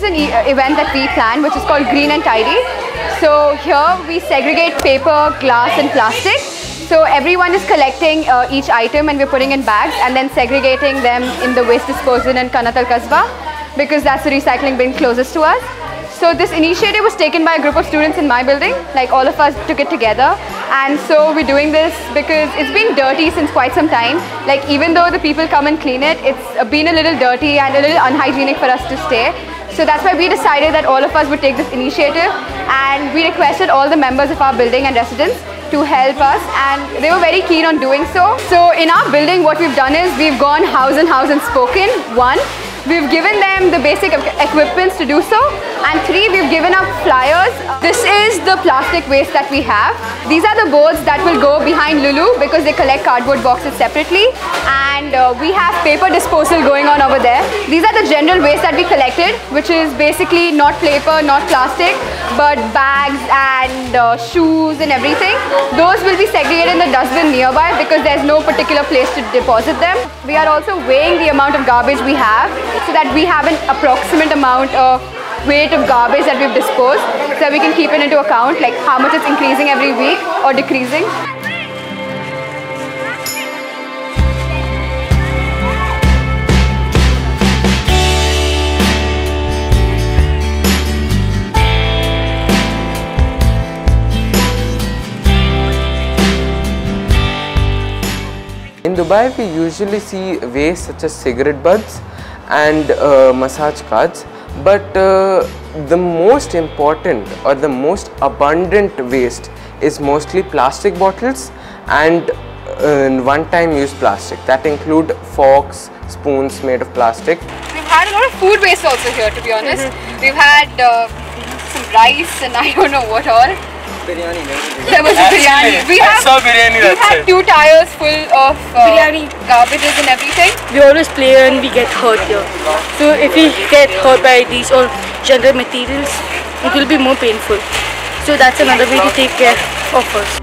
an event that we plan, which is called Green and Tidy. So here we segregate paper, glass and plastic. So everyone is collecting each item and we're putting in bags and then segregating them in the waste disposal in Kanatal Kasbah, because that's the recycling bin closest to us. So this initiative was taken by a group of students in my building, like all of us took it together. And so we're doing this because it's been dirty since quite some time. Like even though the people come and clean it, it's been a little dirty and a little unhygienic for us to stay. So that's why we decided that all of us would take this initiative, and we requested all the members of our building and residents to help us, and they were very keen on doing so. So in our building what we've done is we've gone house and house and spoken. 1, we've given them the basic equipments to do so, and 3, we've given up flyers. This is the plastic waste that we have. These are the boards that will go behind Lulu because they collect cardboard boxes separately, and we have paper disposal going on over there. These are the general waste that we collected, which is basically not paper, not plastic, but bags and shoes and everything. Those will be segregated in the dustbin nearby because there's no particular place to deposit them. We are also weighing the amount of garbage we have, so that we have an approximate amount of weight of garbage that we've disposed, so that we can keep it into account, like how much it's increasing every week or decreasing. In Dubai, we usually see waste such as cigarette butts and massage cards, but the most important or the most abundant waste is mostly plastic bottles and one-time use plastic. That include forks, spoons made of plastic. We've had a lot of food waste also here, to be honest. We've had some rice and I don't know what all. Biryani. There was a biryani. We had 2 tires full of biryani, garbages and everything. We always play and we get hurt here. So if we get hurt by these all general materials, it will be more painful. So that's another way to take care of us.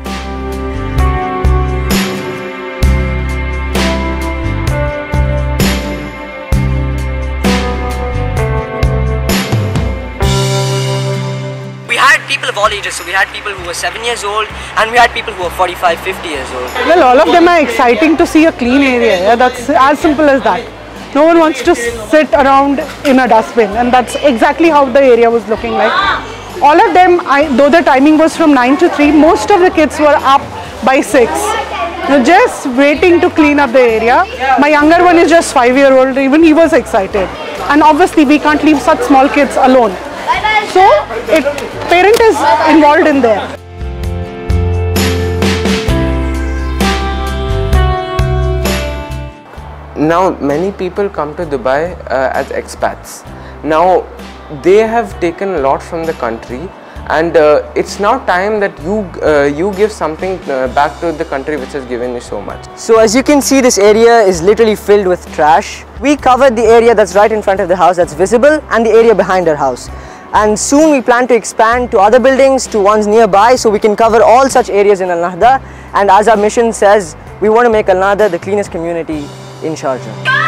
We had people of all ages, so we had people who were 7 years old and we had people who were 45, 50 years old. Well, all of them are exciting to see a clean area. Yeah? That's as simple as that. No one wants to sit around in a dustbin, and that's exactly how the area was looking like. All of them, though the timing was from 9 to 3, most of the kids were up by 6. Just waiting to clean up the area. My younger one is just 5-year-old, even he was excited. And obviously we can't leave such small kids alone. So, parent is involved in there. Now, many people come to Dubai as expats. Now, they have taken a lot from the country, and it's now time that you give something back to the country which has given you so much. So as you can see, this area is literally filled with trash. We covered the area that's right in front of the house, that's visible, and the area behind our house. And soon we plan to expand to other buildings, to ones nearby, so we can cover all such areas in Al Nahda. And as our mission says, we want to make Al Nahda the cleanest community in Sharjah.